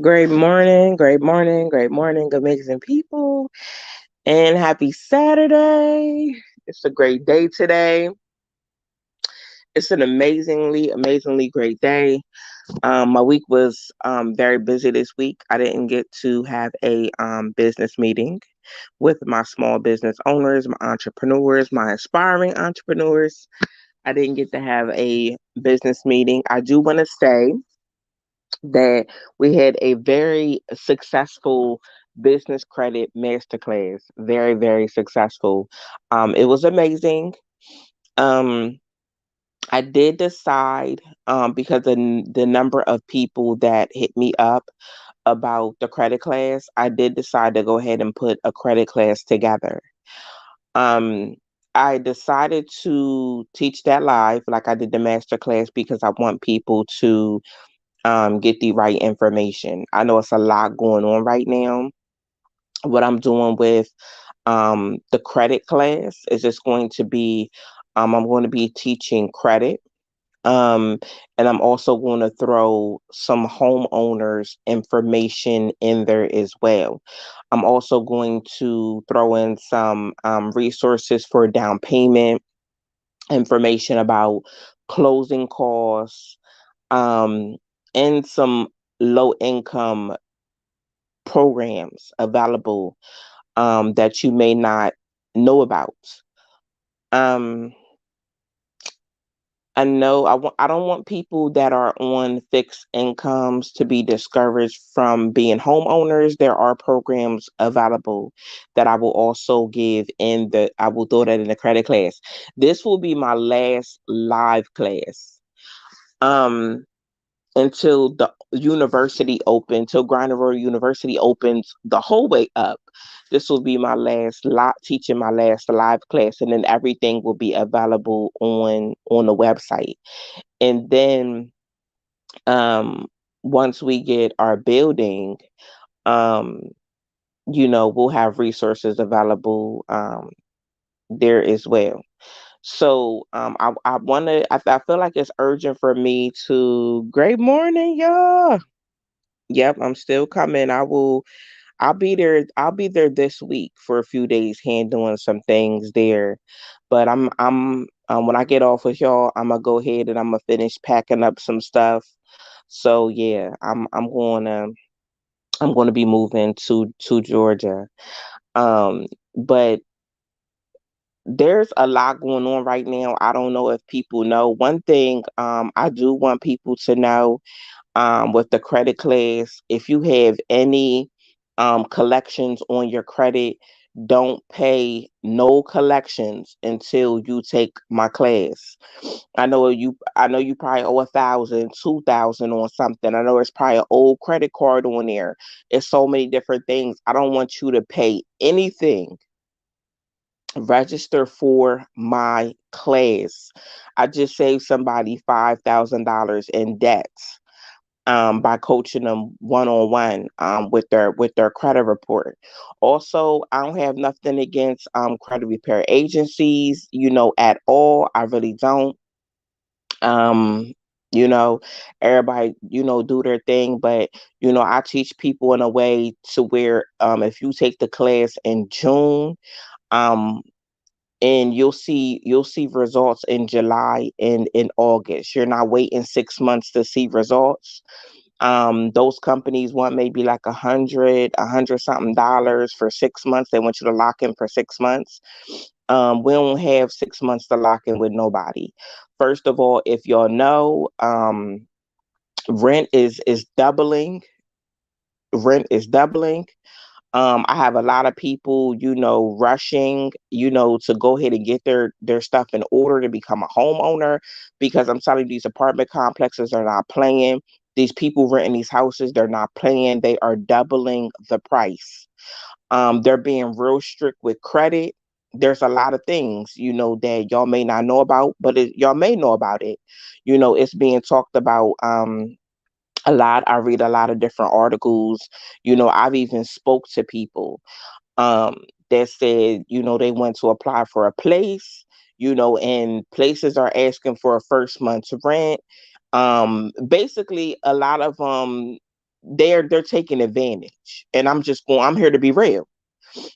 Great morning, amazing people, and happy Saturday. It's a great day today. It's an amazingly great day. My week was very busy this week. I didn't get to have a business meeting with my small business owners, my entrepreneurs, my aspiring entrepreneurs. I didn't get to have a business meeting. I do want to say that we had a very successful business credit masterclass. Very successful. It was amazing. Um, I did decide, because the number of people that hit me up about the credit class, I did decide to go ahead and put a credit class together. Um, I decided to teach that live like I did the master class because I want people to get the right information. I know it's a lot going on right now. What I'm doing with the credit class is just going to be, I'm going to be teaching credit. Um, and I'm also going to throw some homeowners information in there as well. I'm also going to throw in some resources for down payment, information about closing costs, um, and some low income programs available that you may not know about. Um, I don't want people that are on fixed incomes to be discouraged from being homeowners. There are programs available that I will also give I will throw that in the credit class. This will be my last live class. Um, until the university open, till Grinder University opens the whole way up. This will be my last lot teaching my last live class, and then everything will be available on the website. And then once we get our building, um, we'll have resources available there as well. So I want to. I feel like it's urgent for me to. Great morning, y'all. Yep, I'm still coming. I'll be there. I'll be there this week for a few days handling some things there. But when I get off with y'all, I'm gonna go ahead and I'm gonna finish packing up some stuff. So yeah, I'm gonna be moving to Georgia. Um, but there's a lot going on right now. I don't know if people know. One thing I do want people to know, with the credit class, if you have any collections on your credit, don't pay no collections until you take my class. I know you probably owe 1,000, 2,000 on something. I know it's probably an old credit card on there. It's so many different things. I don't want you to pay anything. Register for my class. I just saved somebody $5,000 in debt by coaching them one on one with their credit report. Also, I don't have nothing against credit repair agencies, at all. I really don't. Um, you know, everybody, do their thing, but I teach people in a way to where if you take the class in June, um and you'll see results in July and in August. You're not waiting 6 months to see results. Those companies want maybe like a hundred something dollars for 6 months. They want you to lock in for 6 months. We don't have 6 months to lock in with nobody. First of all, if y'all know, rent is doubling. Rent is doubling. I have a lot of people, rushing, to go ahead and get their stuff in order to become a homeowner, because I'm telling you, these apartment complexes are not playing. These people renting these houses, they're not playing. They are doubling the price. They're being real strict with credit. There's a lot of things, that y'all may not know about, but y'all may know about it. It's being talked about. A lot. I read a lot of different articles. I've even spoke to people that said, they went to apply for a place, and places are asking for a first month's rent. Basically, a lot of they're taking advantage. And I'm here to be real.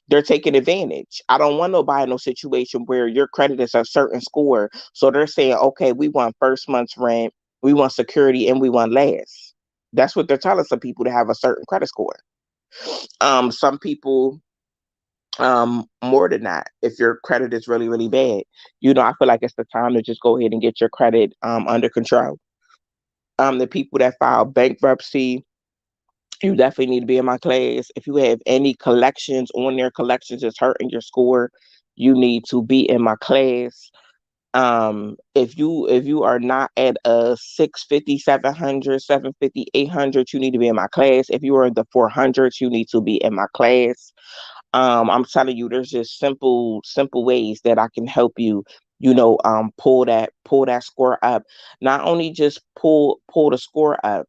They're taking advantage. I don't want nobody in no situation where your credit is a certain score. So they're saying, okay, we want first month's rent, we want security, and we want last. That's what they're telling some people to have a certain credit score. Some people more than that if your credit is really, really bad. I feel like it's the time to just go ahead and get your credit under control. The people that file bankruptcy, you definitely need to be in my class. If you have any collections on their collections is hurting your score, you need to be in my class. If you are not at a 650, 700, 750, 800, you need to be in my class. If you are in the 400s, you need to be in my class. I'm telling you, there's just simple ways that I can help you, pull that score up. Not only just pull the score up,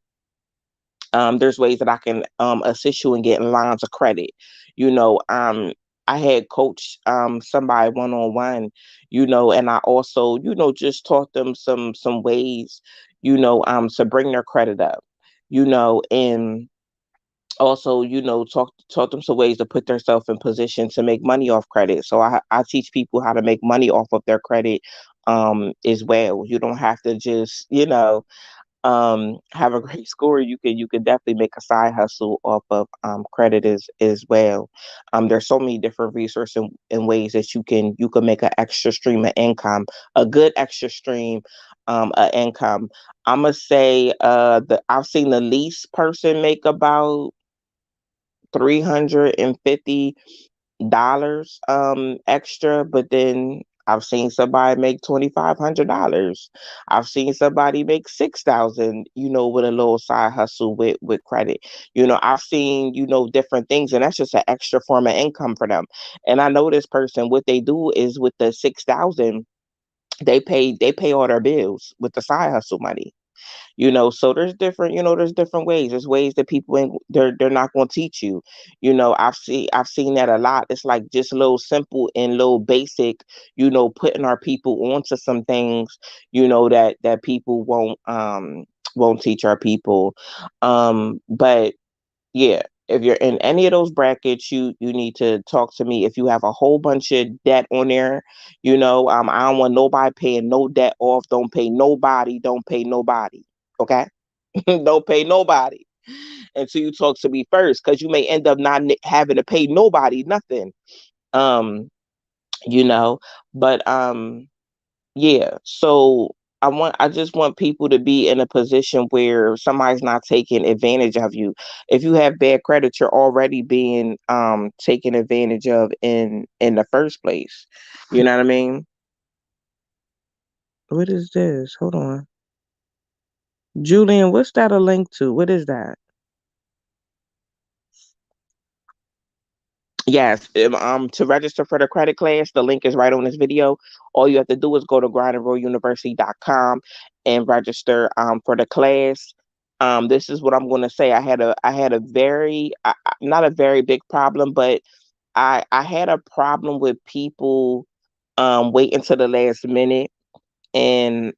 there's ways that I can assist you in getting lines of credit. You know, um, I had coached somebody one on one, and I also, just taught them some ways, to bring their credit up, and also, taught them some ways to put themselves in position to make money off credit. So I teach people how to make money off of their credit as well. You don't have to just, have a great score. You can definitely make a side hustle off of credit as well. There's so many different resources and ways that you can make an extra stream of income, a good extra stream of income. I'm gonna say the I've seen the least person make about $350 extra, but then I've seen somebody make $2,500. I've seen somebody make 6,000, with a little side hustle with credit. I've seen, different things, and that's just an extra form of income for them. And I know this person, what they do is with the 6,000, they pay all their bills with the side hustle money. So there's different ways. There's ways that people ain't, they're not going to teach you. I've seen that a lot. It's like just a little simple and little basic, putting our people onto some things, that people won't teach our people. But yeah, if you're in any of those brackets, you need to talk to me. If you have a whole bunch of debt on there, I don't want nobody paying no debt off. Don't pay nobody. Don't pay nobody. Okay, don't pay nobody until you talk to me first, because you may end up not having to pay nobody nothing. Um, you know, but yeah, so I just want people to be in a position where somebody's not taking advantage of you. If you have bad credit, you're already being taken advantage of in the first place. You know what I mean? What is this? Hold on. Julian, what's that a link to? What is that? Yes, to register for the credit class, the link is right on this video. All you have to do is go to grindandrolluniversity.com and register for the class. This is what I'm going to say. I had a very not a very big problem, but I had a problem with people waiting to the last minute, and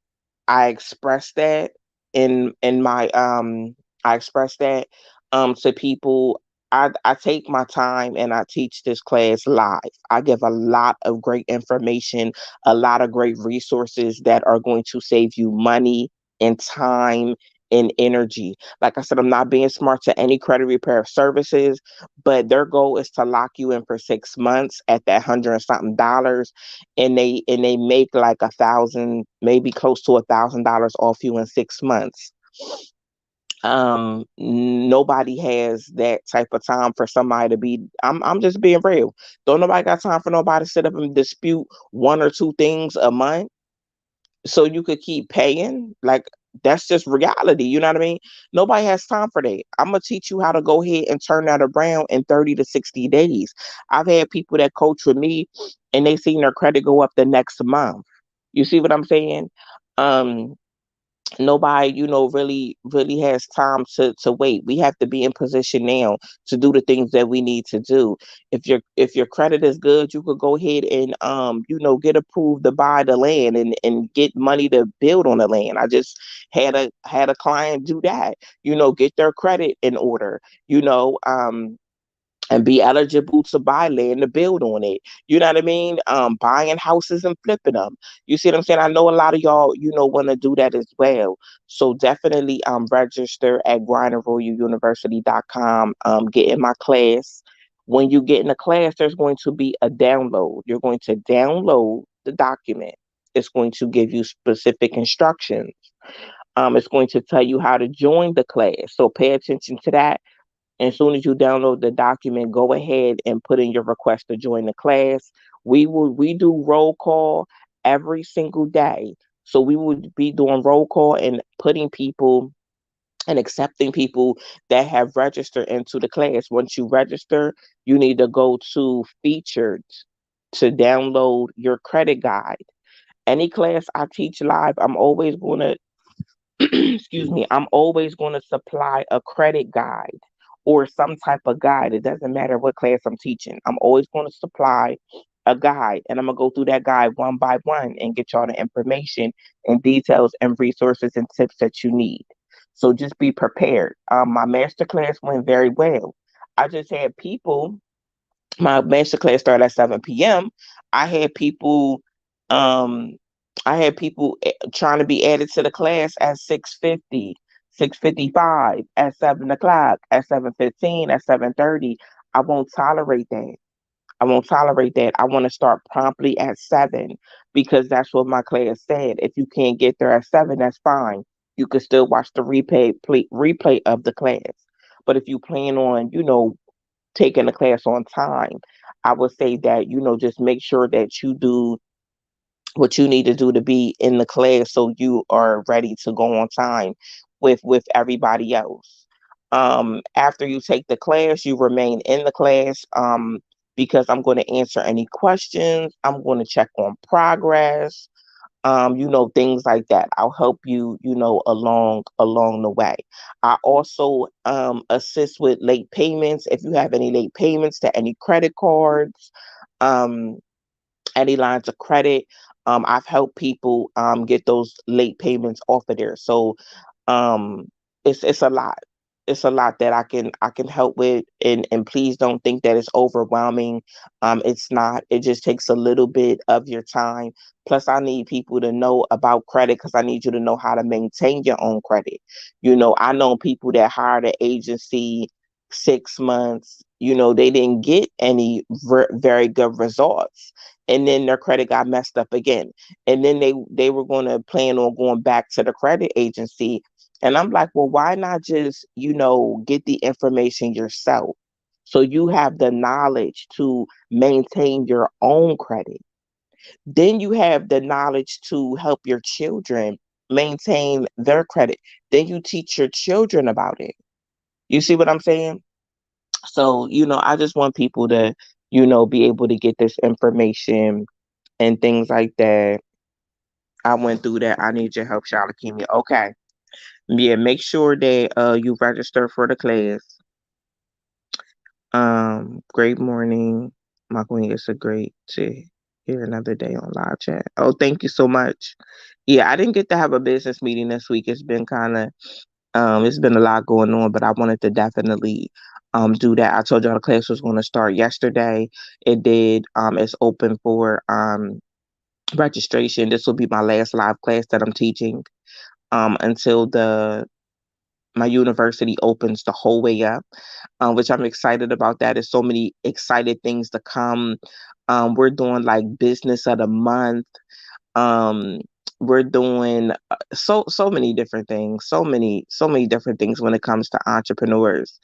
I expressed that in my I expressed that to people. I take my time and I teach this class live. I give a lot of great information, a lot of great resources that are going to save you money and time and energy. Like I said, I'm not being smart to any credit repair services, but their goal is to lock you in for 6 months at that hundred and something dollars, and they make like 1,000, maybe close to $1,000 off you in 6 months. Nobody has that type of time for somebody to be. I'm just being real. Don't nobody got time for nobody to sit up and dispute one or two things a month so you could keep paying. Like, that's just reality. You know what I mean? Nobody has time for that. I'm gonna teach you how to go ahead and turn that around in 30 to 60 days. I've had people that coach with me and they seen their credit go up the next month. You see what I'm saying? Um, nobody, really has time to wait. We have to be in position now to do the things that we need to do. If your credit is good, you could go ahead and get approved to buy the land and get money to build on the land. I just had a client do that. Get their credit in order. And be eligible to buy land to build on it. You know what I mean? Buying houses and flipping them. You see what I'm saying? I know a lot of y'all, want to do that as well. So definitely register at grindandroyaluniversity.com. Get in my class. When you get in the class, there's going to be a download. You're going to download the document. It's going to give you specific instructions. It's going to tell you how to join the class. So pay attention to that. And as soon as you download the document, go ahead and put in your request to join the class. We do roll call every single day. So we would be doing roll call and putting people and accepting people that have registered into the class. Once you register, you need to go to featured to download your credit guide. Any class I teach live, I'm always going to excuse me, I'm always going to supply a credit guide or some type of guide. It doesn't matter what class I'm teaching. I'm always going to supply a guide, and I'm going to go through that guide one by one and get y'all the information and details and resources and tips that you need. So just be prepared. My master class went very well. I just had people, my master class started at 7 p.m. I had people um trying to be added to the class at 6:50, 6:55, at 7 o'clock, at 7:15, at 7:30. I won't tolerate that. I won't tolerate that. I want to start promptly at 7 because that's what my class said. If you can't get there at 7, that's fine. You can still watch the replay of the class. But if you plan on, taking the class on time, I would say that, just make sure that you do what you need to do to be in the class so you are ready to go on time with everybody else. After you take the class, you remain in the class because I'm going to answer any questions. I'm going to check on progress, things like that. I'll help you, along the way. I also assist with late payments. If you have any late payments to any credit cards, um, any lines of credit, I've helped people get those late payments off of there. So um, it's a lot. It's a lot that I can help with, and please don't think that it's overwhelming. It's not. It just takes a little bit of your time. Plus, I need people to know about credit because I need you to know how to maintain your own credit. I know people that hired an agency 6 months. They didn't get any very good results, and then their credit got messed up again, and then they were going to plan on going back to the credit agency. And I'm like, well, why not just, get the information yourself so you have the knowledge to maintain your own credit. Then you have the knowledge to help your children maintain their credit. Then you teach your children about it. You see what I'm saying? So, I just want people to, be able to get this information and things like that. I went through that. I need your help, Shalakimia. Okay. Yeah, make sure that you register for the class. Great morning, my queen. It's a great to hear another day on live chat. Oh, thank you so much. Yeah, I didn't get to have a business meeting this week. It's been a lot going on, but I wanted to definitely do that. I told y'all the class was going to start yesterday. It did. It's open for registration. This will be my last live class that I'm teaching until the my university opens the whole way up, which I'm excited about. That is so many excited things to come. We're doing like business of the month. Um, we're doing so many different things, so many different things when it comes to entrepreneurs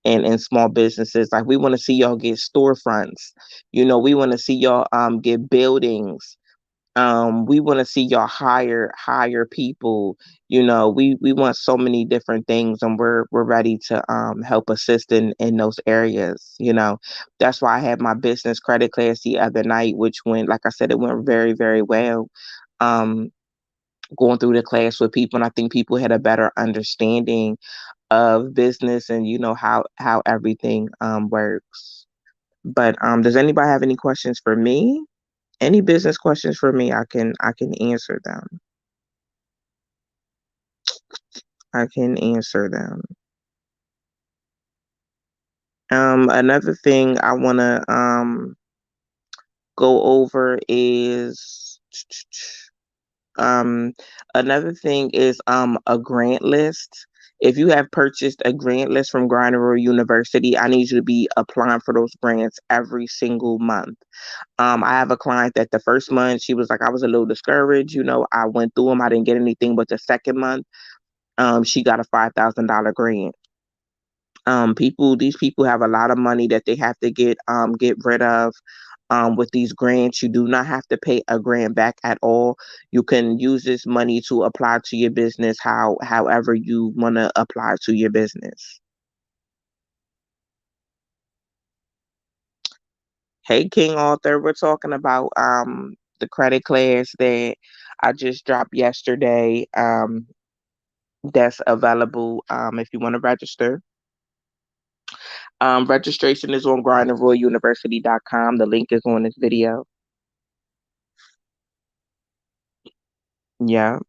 and small businesses. Like we want to see y'all get storefronts. We want to see y'all get buildings. We want to see y'all hire people. We want so many different things, and we're ready to help assist in those areas. That's why I had my business credit class the other night, which went, like I said, it went very, very well. um going through the class with people, and I think people had a better understanding of business and how everything works. But does anybody have any questions for me? Any business questions for me? I can answer them. I can answer them. Another thing I want to go over is um another thing is a grant list. If you have purchased a grant list from GRU University, I need you to be applying for those grants every single month. I have a client that the first month she was like, I was a little discouraged. I went through them. I didn't get anything, but the second month, she got a $5,000 grant. These people have a lot of money that they have to get rid of. With these grants, you do not have to pay a grant back at all. You can use this money to apply to your business however you want to apply to your business. Hey, King Author, we're talking about the credit class that I just dropped yesterday. That's available if you want to register. Registration is on grindandroyuniversity.com. The link is on this video. Yeah.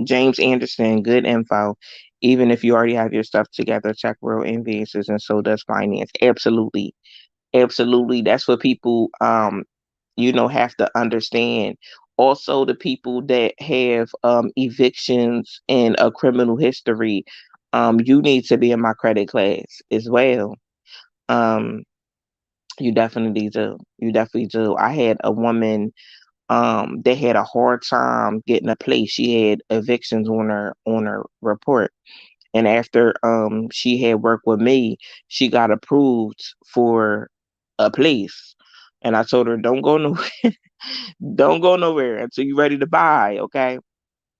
James Anderson, good info. Even if you already have your stuff together, check real advances and so does finance. Absolutely. Absolutely. That's what people have to understand. Also, the people that have evictions and a criminal history, you need to be in my credit class as well. Um, you definitely do. You definitely do. I had a woman, they had a hard time getting a place. She had evictions on her report. And after she had worked with me, she got approved for a place. And I told her, don't go no don't go nowhere until you're ready to buy, okay?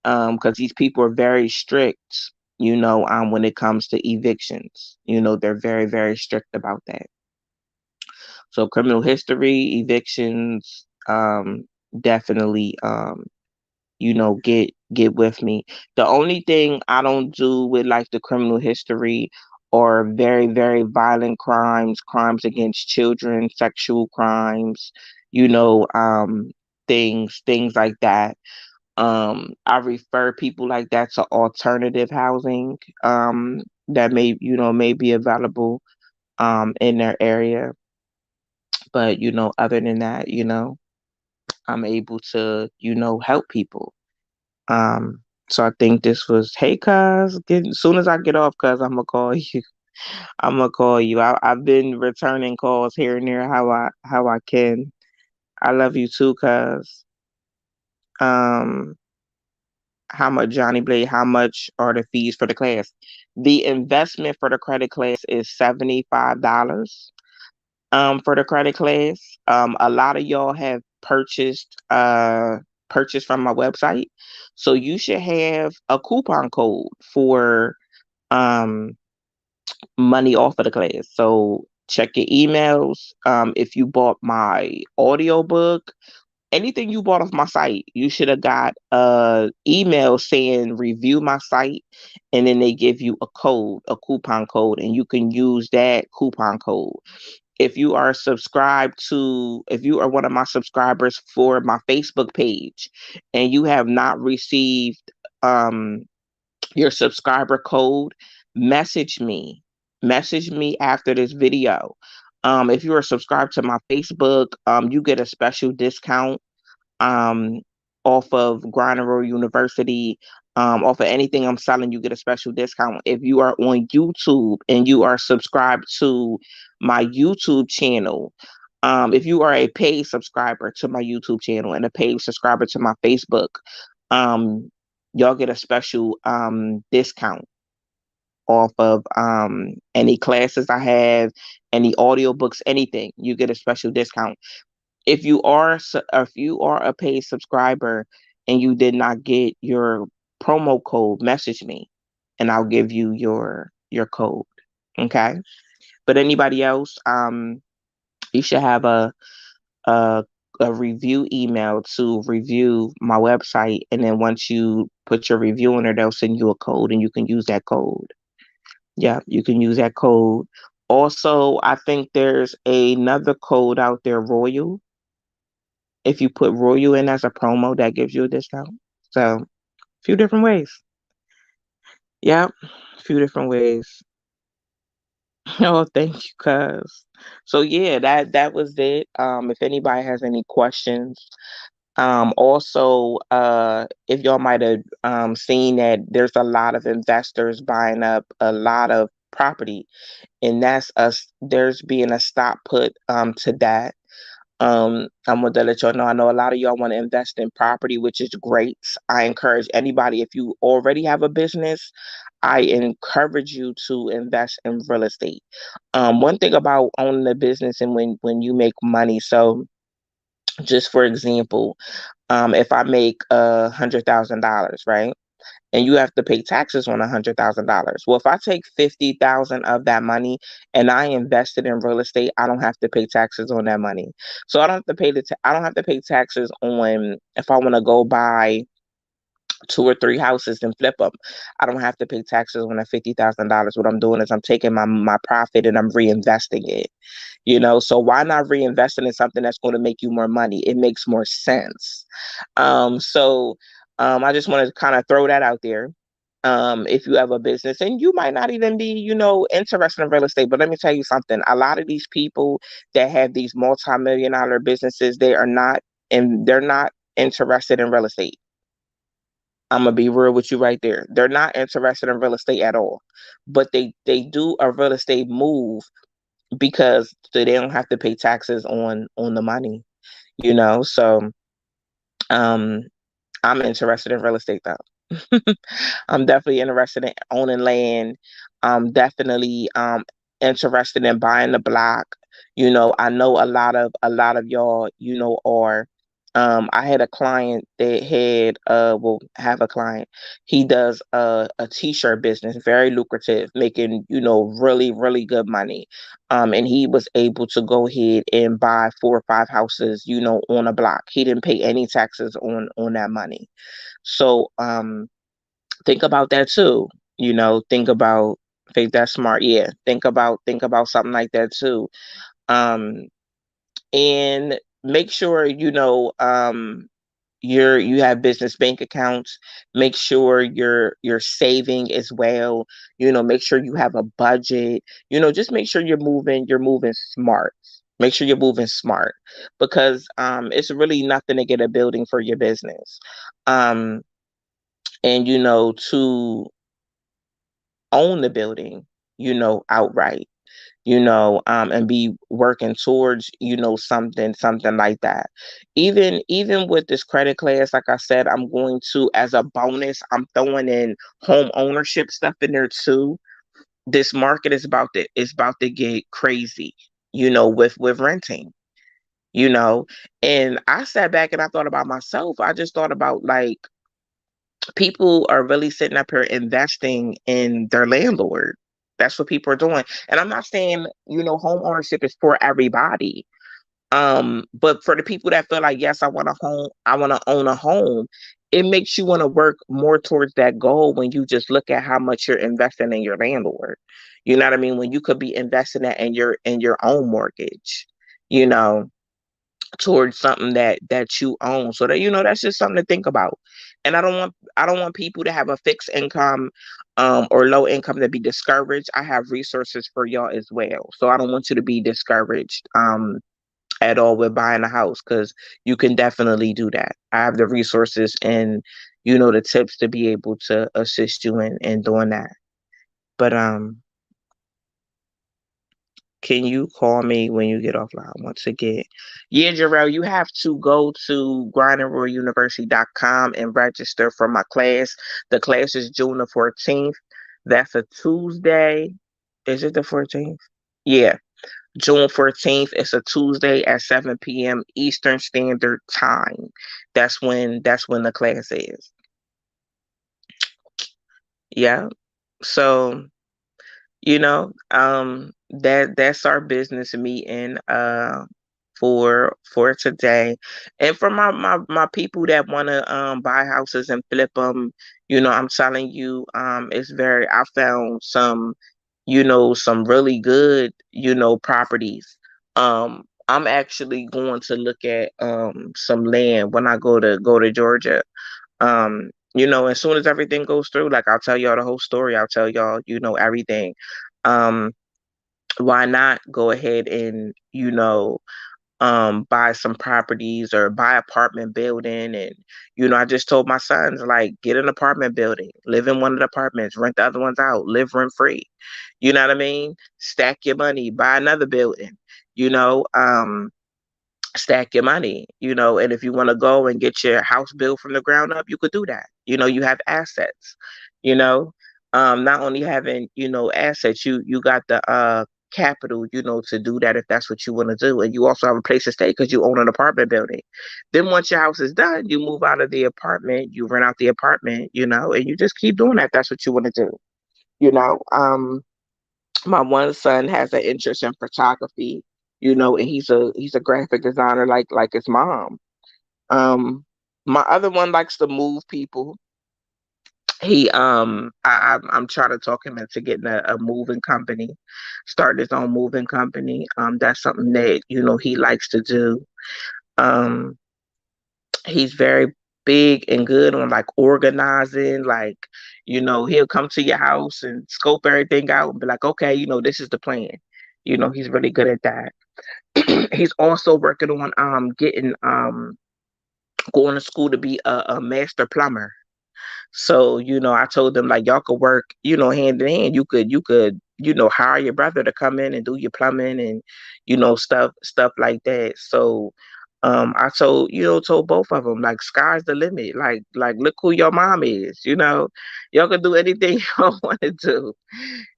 Because these people are very strict, when it comes to evictions. They're very, very strict about that. So criminal history, evictions, definitely get with me. The only thing I don't do with like the criminal history or very, very violent crimes against children, sexual crimes, you know, um, things like that. I refer people like that to alternative housing, that may be available, in their area. But, other than that, I'm able to, help people. So I think this was, hey, cuz, as soon as I get off, cuz, I'm gonna call you. I'm gonna call you. I've been returning calls here and there how I can. I love you too, cuz. Um, how much, Johnny Blade? How much are the fees for the class? The investment for the credit class is $75. For the credit class. A lot of y'all have purchased from my website. So you should have a coupon code for um money off of the class. So check your emails. If you bought my audiobook, anything you bought off my site, you should have got a email saying review my site, and then they give you a coupon code, and you can use that coupon code. If you are one of my subscribers for my Facebook page and you have not received um your subscriber code, message me. Message me after this video. If you are subscribed to my Facebook, you get a special discount um, off of Grindr University. Off of anything I'm selling, you get a special discount. If you are on YouTube and you are subscribed to my YouTube channel, if you are a paid subscriber to my YouTube channel and a paid subscriber to my Facebook, um, y'all get a special discount off of any classes I have, any audiobooks, anything. You get a special discount. If you are a paid subscriber and you did not get your promo code, message me and I'll give you your code. Okay. But anybody else, you should have a a review email to review my website, and then once you put your review in there, they'll send you a code, and you can use that code. Yeah, you can use that code. Also, I think there's another code out there, Royal. If you put Royal in as a promo, that gives you a discount. So, a few different ways. Yeah, a few different ways. Oh, thank you, cuz. So yeah, that was it. If anybody has any questions, also, if y'all might have seen that there's a lot of investors buying up a lot of property, and that's us. There's being a stop put to that. I'm gonna let y'all know. I know a lot of y'all want to invest in property, which is great. I encourage anybody, if you already have a business, I encourage you to invest in real estate. One thing about owning a business and when you make money, so just for example, if I make $100,000, right? And you have to pay taxes on $100,000. Well, if I take 50,000 of that money and I invest it in real estate, I don't have to pay taxes on that money. So I don't have to pay I don't have to pay taxes on if I want to go buy two or three houses and flip them. I don't have to pay taxes on that $50,000. What I'm doing is I'm taking my profit and I'm reinvesting it. So why not reinvest in something that's going to make you more money? It makes more sense. I just want to kind of throw that out there. If you have a business and you might not even be, interested in real estate, but let me tell you something. A lot of these people that have these multi-million dollar businesses, they're not interested in real estate. I'm gonna be real with you right there. They're not interested in real estate at all, but they do a real estate move because they don't have to pay taxes on the money. So um, I'm interested in real estate though. I'm definitely interested in owning land. I'm definitely interested in buying the block. I know a lot of y'all, are I had a client that had have a client. He does a t-shirt business, very lucrative, making, really, really good money. And he was able to go ahead and buy 4 or 5 houses, on a block. He didn't pay any taxes on that money. So think about that too. Think that's smart. Yeah. Think about something like that too. Um and make sure you have business bank accounts. Make sure you're saving as well. Make sure you have a budget. Just make sure you're moving smart. Make sure you're moving smart, because it's really nothing to get a building for your business. Um and to own the building, outright, and be working towards, something like that. Even with this credit class, like I said, I'm going to, as a bonus, I'm throwing in home ownership stuff in there too. This market is about to get crazy, with renting, you know. And I sat back and I thought about myself. I just thought about, like, people are really sitting up here investing in their landlord. That's what people are doing. And I'm not saying, home ownership is for everybody. But for the people that feel like, yes, I want to own a home, it makes you want to work more towards that goal when you just look at how much you're investing in your landlord. You know what I mean? When you could be investing that in your own mortgage, you know towards something that you own, so that, that's just something to think about. And I don't want people to have a fixed income, or low income, to be discouraged. I have resources for y'all as well, so I don't want you to be discouraged at all with buying a house, because you can definitely do that. I have the resources and, the tips to be able to assist you in doing that. But can you call me when you get offline once again? Yeah, Jarrell, you have to go to grindandroyaluniversity.com and register for my class. The class is June the 14th. That's a Tuesday. Is it the 14th? Yeah, June 14th. It's a Tuesday at 7 p.m. Eastern Standard Time. That's when the class is. Yeah. So, that's our business meeting. for today. And for my people that want to buy houses and flip them, I'm telling you, it's very I found some, some really good, properties. I'm actually going to look at some land when I go to Georgia. As soon as everything goes through, like I'll tell y'all the whole story. I'll tell y'all, everything. Um, why not go ahead and, buy some properties or buy apartment building? And, I just told my sons, like, get an apartment building, live in one of the apartments, rent the other ones out, live rent free. You know what I mean? Stack your money, buy another building, you know, um, stack your money, and if you want to go and get your house built from the ground up, you could do that. You have assets, you know. Not only having, assets, you got the capital, to do that if that's what you want to do. And you also have a place to stay because you own an apartment building. Then once your house is done, you move out of the apartment, you rent out the apartment, and you just keep doing that. That's what you want to do, you know. My one son has an interest in photography, and he's a graphic designer like his mom. My other one likes to move people. I'm trying to talk him into getting a moving company, start his own moving company. That's something that he likes to do. Um, he's very big and good on like organizing, like, he'll come to your house and scope everything out and be like, okay, this is the plan. He's really good at that. He's also working on getting going to school to be a master plumber. So, I told them like y'all could work, hand in hand. You could, hire your brother to come in and do your plumbing and, stuff like that. So, I told both of them like sky's the limit. Like look who your mom is. Y'all can do anything y'all want to do.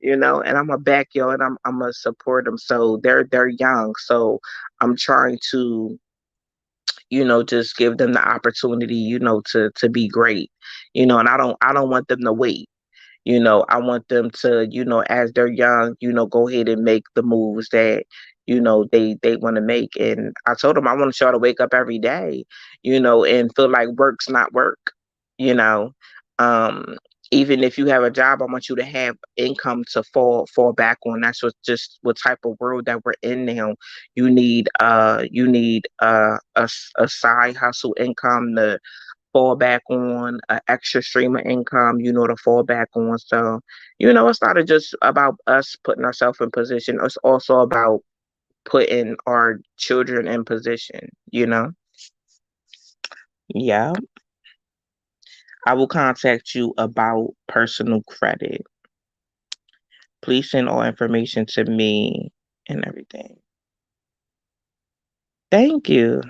And I'm gonna back y'all and I'm gonna support them. So they're young. So I'm trying to, just give them the opportunity, to be great. And I don't want them to wait. I want them to, as they're young, go ahead and make the moves that, they want to make. And I told them I want y'all to wake up every day, and feel like work's not work, you know. Um, Even if you have a job, I want you to have income to fall back on. That's what type of world that we're in now. You need a side hustle income to fall back on, an extra stream of income, to fall back on. So, it's not just about us putting ourselves in position. It's also about putting our children in position. Yeah. I will contact you about personal credit. Please send all information to me and everything. Thank you.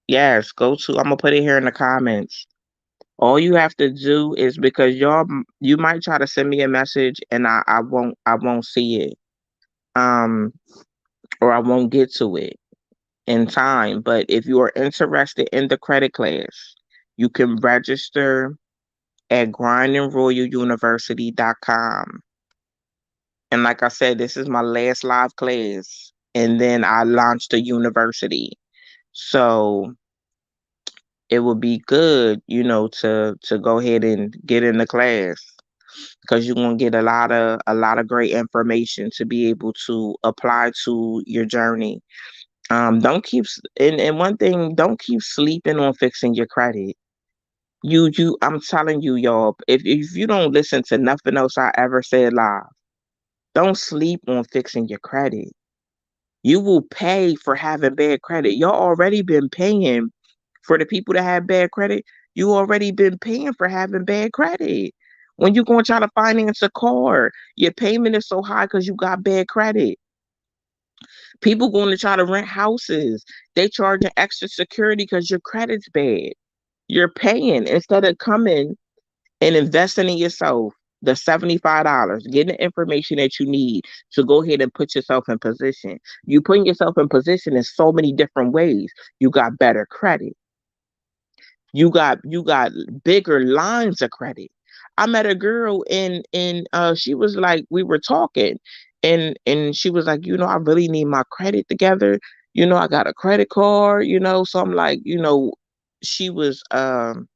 Yes, I'm gonna put it here in the comments. All you have to do is because you might try to send me a message and I won't see it. Um or I won't get to it in time. But if you are interested in the credit class, you can register at grindingroyaluniversity.com. And like I said, this is my last live class. And then I launched the university. So it would be good, to go ahead and get in the class because you're gonna get a lot of great information to be able to apply to your journey. Don't keep and one thing, don't keep sleeping on fixing your credit. I'm telling you, y'all, if you don't listen to nothing else I ever said live, don't sleep on fixing your credit. You will pay for having bad credit. Y'all already been paying for the people that have bad credit. You already been paying for having bad credit. When you going to try to finance a car, your payment is so high because you got bad credit. People going to try to rent houses. They charge an extra security because your credit's bad. You're paying instead of coming and investing in yourself. The $75, getting the information that you need to go ahead and put yourself in position. You putting yourself in position in so many different ways. You got better credit. You got bigger lines of credit. I met a girl and she was like, we were talking and she was like, I really need my credit together. I got a credit card, so I'm like, she was talking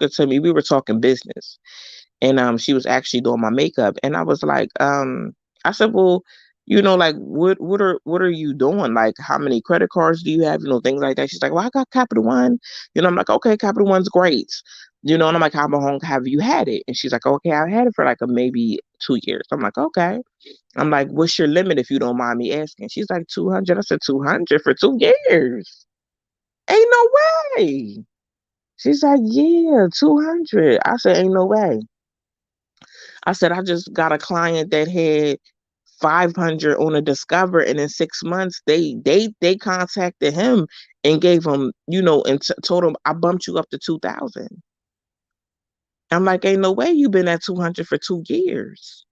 to me. We were talking business, and she was actually doing my makeup, and I was like, I said, well, like what are you doing? Like, how many credit cards do you have? Things like that. She's like, well, I got Capital One. I'm like, okay, Capital One's great. And I'm like, how long have you had it? And she's like, okay, I've had it for like maybe 2 years. I'm like, okay. I'm like, what's your limit if you don't mind me asking? She's like, 200. I said, 200 for 2 years? Ain't no way. She's like, yeah, 200. I said, ain't no way. I said, I just got a client that had 500 on a Discover, and in 6 months, they contacted him and gave him, and told him, I bumped you up to 2,000. I'm like, ain't no way you've been at 200 for 2 years.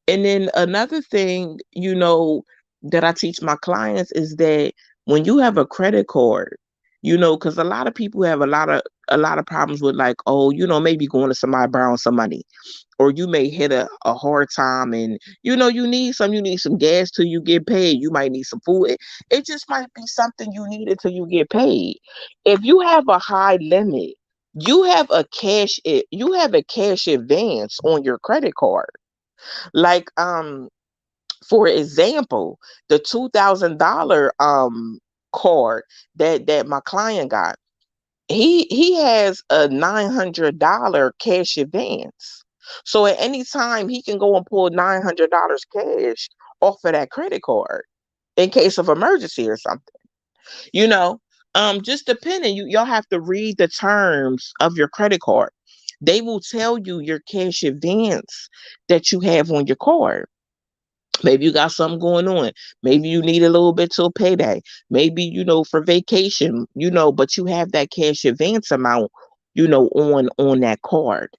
And then another thing, that I teach my clients is that when you have a credit card, because a lot of people have a lot of problems with, like, oh, maybe going to somebody borrowing some money, or you may hit a hard time, and you need some gas till you get paid. You might need some food. It just might be something you need until you get paid. If you have a high limit, you have a cash advance on your credit card. Like, for example, the $2,000 card that my client got, he has a $900 cash advance. So at any time he can go and pull $900 cash off of that credit card in case of emergency or something. You know, just depending, y'all have to read the terms of your credit card. They will tell you your cash advance that you have on your card. Maybe you got something going on. Maybe you need a little bit till payday. Maybe, for vacation, but you have that cash advance amount, on that card.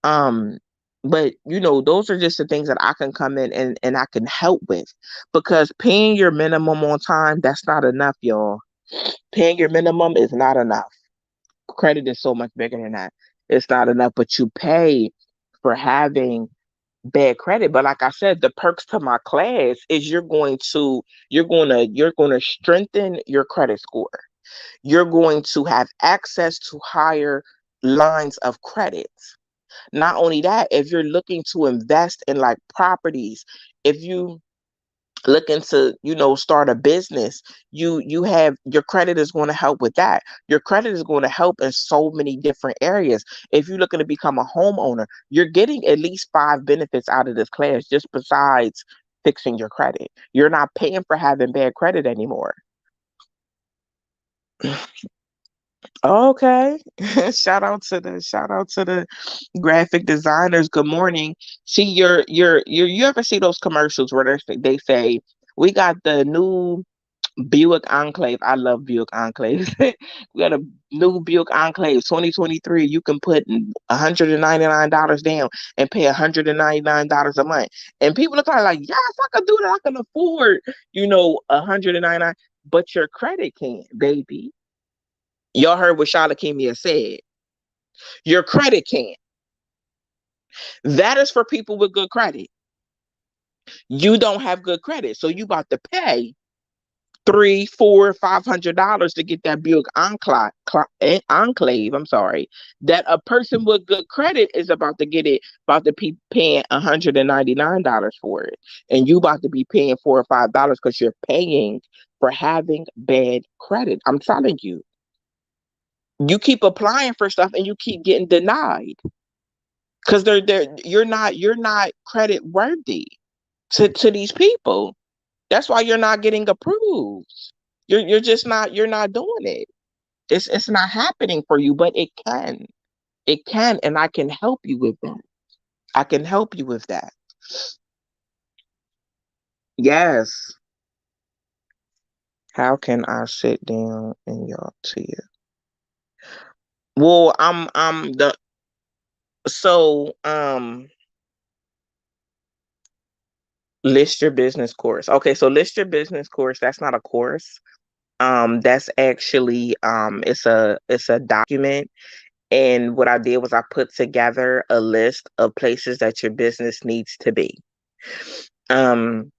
Um, but those are just the things that I can come in and I can help with, because paying your minimum on time, that's not enough, y'all. Paying your minimum is not enough. Credit is so much bigger than that. It's not enough, but you pay for having bad credit. But like I said, the perks to my class is you're going to strengthen your credit score. You're going to have access to higher lines of credit. Not only that, if you're looking to invest in like properties, if you looking to start a business, you have your credit is going to help with that. Your credit is going to help in so many different areas. If you're looking to become a homeowner, you're getting at least 5 benefits out of this class, just besides fixing your credit. You're not paying for having bad credit anymore. Okay. Shout out to the graphic designers. Good morning. See, you ever see those commercials where they say, we got the new Buick Enclave. I love Buick Enclaves. We got a new Buick Enclave 2023. You can put $199 down and pay $199 a month. And people are kind of like, yes, I can do that. I can afford, 199, but your credit can't, baby. Y'all heard what Shalakimia said. Your credit can't. That is for people with good credit. You don't have good credit, so you about to pay three, four, $500 to get that Buick Enclave. I'm sorry, that a person with good credit is about to be paying $199 for it, and you about to be paying $4 or $5 because you're paying for having bad credit. I'm telling you, you keep applying for stuff and you keep getting denied because you're not credit worthy to these people. That's why you're not getting approved. You're just not doing it. It's not happening for you, but it can. It can, and I can help you with that. I can help you with that. Yes. How can I sit down and y'all to you? Well, I'm the so list your business course. Okay, so list your business course. That's not a course. That's actually it's a document. And what I did was I put together a list of places that your business needs to be. Um,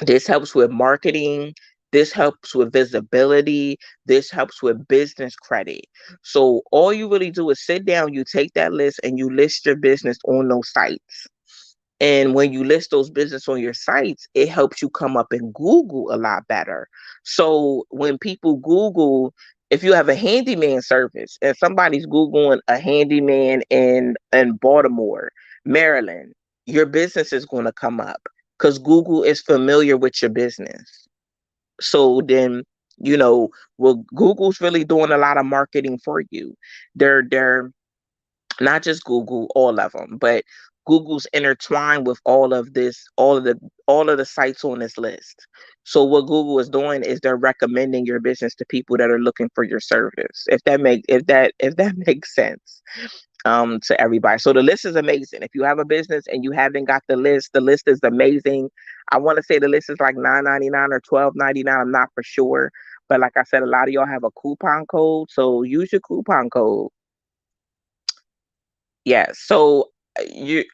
This helps with marketing. This helps with visibility. This helps with business credit. So all you really do is sit down, you take that list, and you list your business on those sites. And when you list those business on your sites, it helps you come up in Google a lot better. So when people Google, if you have a handyman service and somebody's Googling a handyman in Baltimore, Maryland, your business is going to come up because Google is familiar with your business. So then, well, Google's really doing a lot of marketing for you. They're not just Google, all of them, but Google's intertwined with all of the sites on this list. So what Google is doing is they're recommending your business to people that are looking for your service. If that makes sense to everybody. So the list is amazing. If you have a business and you haven't got the list is amazing. I want to say the list is like $9.99 or $12.99. I'm not for sure. But like I said, a lot of y'all have a coupon code. So use your coupon code. Yeah. So you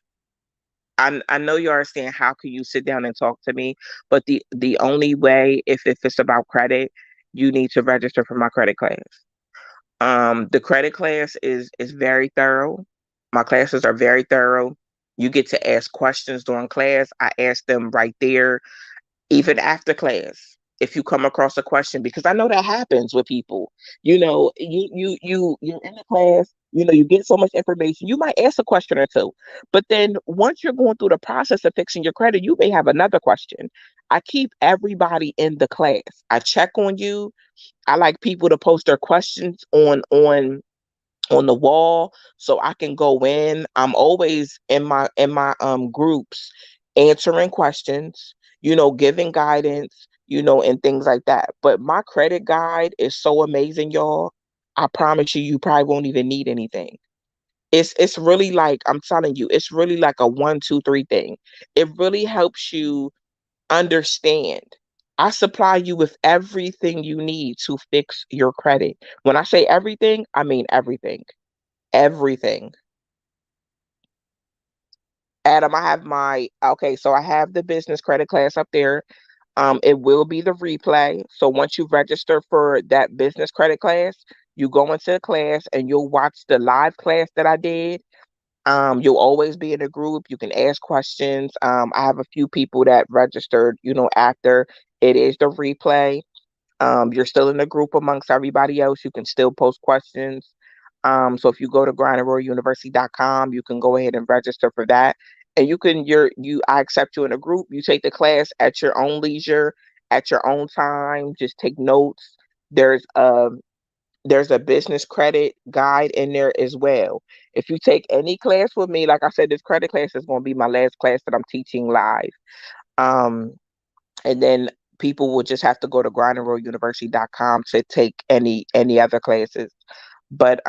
I know you understand how can you sit down and talk to me, but the only way if it's about credit, you need to register for my credit class. The credit class is very thorough. My classes are very thorough. You get to ask questions during class. I ask them right there even after class if you come across a question, because I know that happens with people. You're in the class, you get so much information, you might ask a question or two, but then once you're going through the process of fixing your credit, you may have another question. I keep everybody in the class. I check on you. I like people to post their questions on the wall so I can go in. I'm always in my groups answering questions, giving guidance, and things like that. But my credit guide is so amazing, y'all. I promise you, you probably won't even need anything. It's really like, I'm telling you, it's really like a one, two, three thing. It really helps you understand. I supply you with everything you need to fix your credit. When I say everything, I mean everything. Everything. Adam, so I have the business credit class up there. It will be the replay. So once you register for that business credit class, you go into the class and you'll watch the live class that I did. You'll always be in a group. You can ask questions. I have a few people that registered, after it is the replay. You're still in the group amongst everybody else. You can still post questions. So if you go to grindandrolluniversity.com, you can go ahead and register for that. And I accept you in a group. You take the class at your own leisure, at your own time. Just take notes. There's a there's a business credit guide in there as well. If you take any class with me, like I said, this credit class is going to be my last class that I'm teaching live. Um, and then people will just have to go to grindandrolluniversity.com to take any other classes. But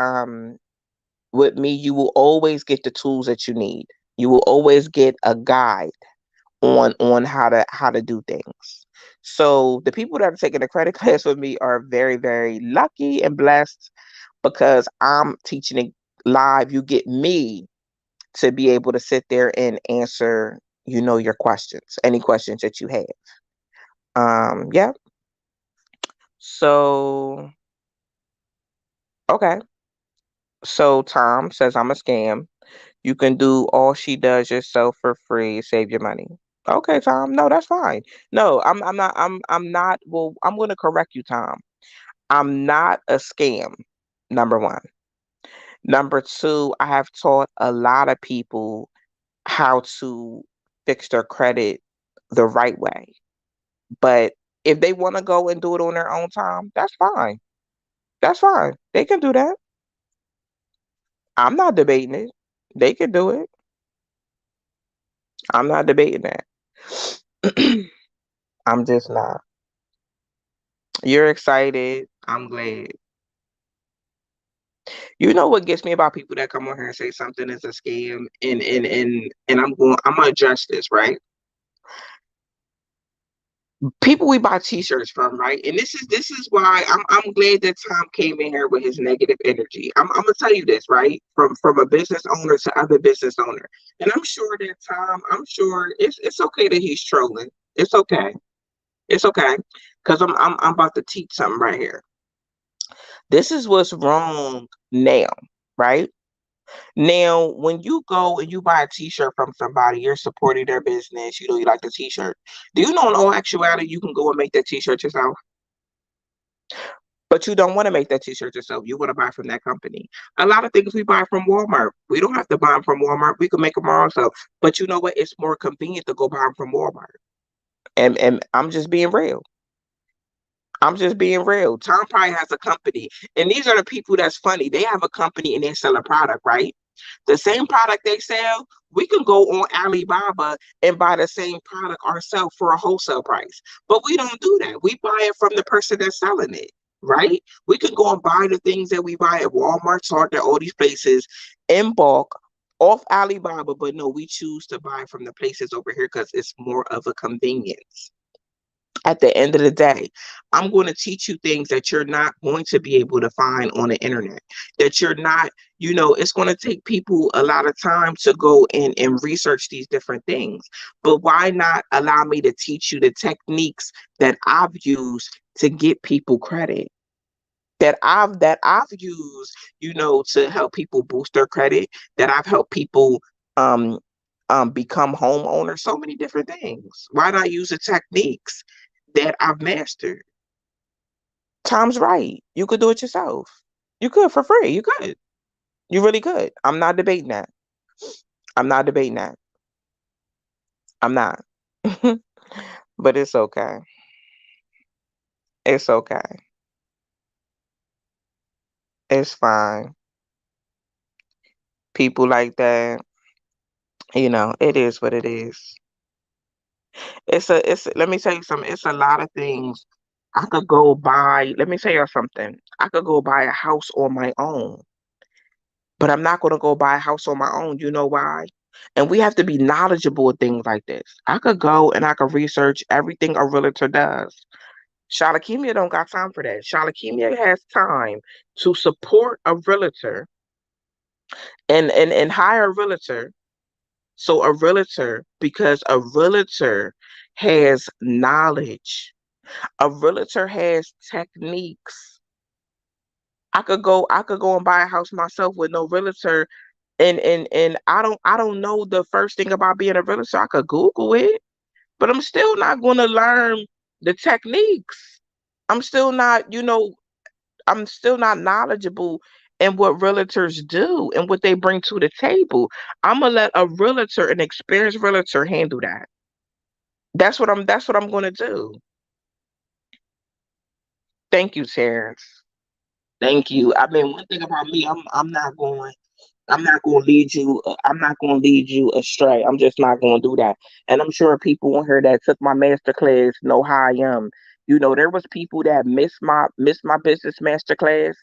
with me, you will always get the tools that you need. You will always get a guide on how to do things. So the people that are taking the credit class with me are very, very lucky and blessed because I'm teaching it live. You get me to be able to sit there and answer, your questions, any questions that you have. Yeah. So, okay. So Tom says I'm a scam. You can do all she does yourself for free, save your money. Okay, Tom. No, that's fine. No, I'm not. Well, I'm going to correct you, Tom. I'm not a scam. Number one. Number two, I have taught a lot of people how to fix their credit the right way. But if they want to go and do it on their own time, that's fine. That's fine. They can do that. I'm not debating it. They can do it. I'm not debating that. I'm just not. You're excited. I'm glad. You know what gets me about people that come on here and say something is a scam, and I'm gonna address this, right? People we buy t-shirts from, right? And this is why I'm glad that Tom came in here with his negative energy. I'm gonna tell you this, right? From a business owner to other business owner. And I'm sure that Tom, I'm sure it's okay that he's trolling. It's okay. It's okay. Because I'm about to teach something right here. This is what's wrong now, right? Now, when you go and you buy a t-shirt from somebody, you're supporting their business, you know, you like the t-shirt. Do you know in all actuality you can go and make that t-shirt yourself? But you don't want to make that t-shirt yourself. You want to buy from that company. A lot of things we buy from Walmart. We don't have to buy them from Walmart. We can make them ourselves. But you know what? It's more convenient to go buy them from Walmart. And I'm just being real. I'm just being real. Tom probably has a company. And these are the people that's funny. They have a company and they sell a product, right? The same product they sell, we can go on Alibaba and buy the same product ourselves for a wholesale price. But we don't do that. We buy it from the person that's selling it, right? We can go and buy the things that we buy at Walmart, Target, all these places in bulk off Alibaba. But no, we choose to buy from the places over here because it's more of a convenience. At the end of the day, I'm going to teach you things that you're not going to be able to find on the internet, that you're not, you know, it's going to take people a lot of time to go in and research these different things. But why not allow me to teach you the techniques that I've used to get people credit? That I've used, you know, to help people boost their credit, that I've helped people um become homeowners, so many different things. Why not use the techniques that I've mastered? Tom's right. You could do it yourself. You could for free. You could. You really could. I'm not debating that. I'm not debating that. I'm not. But it's okay. It's okay. It's fine. People like that, you know, it is what it is. Let me tell you something. It's a lot of things I could go buy. Let me tell you something. I could go buy a house on my own, but I'm not going to go buy a house on my own. You know why? And we have to be knowledgeable of things like this. I could go and I could research everything a realtor does. Shalakimia don't got time for that. Shalakimia has time to support a realtor and hire a realtor. So a realtor, because a realtor has knowledge, a realtor has techniques. I could go and buy a house myself with no realtor, and I don't know the first thing about being a realtor. I could Google it, but I'm still not going to learn the techniques. I'm still not, you know, I'm still not knowledgeable in what realtors do and what they bring to the table. I'm gonna let a realtor, an experienced realtor, handle that. That's what I'm gonna do. Thank you, Terrence. Thank you. I mean, one thing about me, I'm not going to lead you. I'm not going to lead you astray. I'm just not going to do that. And I'm sure people on here that took my master class know how I am. You know, there was people that missed my business master class,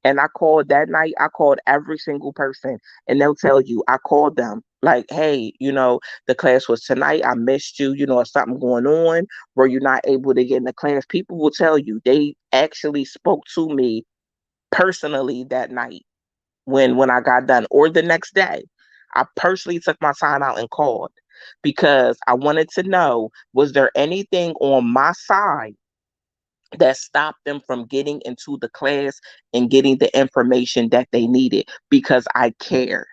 and I called that night. I called every single person, and they'll tell you I called them like, "Hey, you know, the class was tonight. I missed you. You know, is something going on? Were you not able to get in the class?" People will tell you they actually spoke to me personally that night when I got done, or the next day. I personally took my time out and called because I wanted to know, was there anything on my side that stopped them from getting into the class and getting the information that they needed, because I care.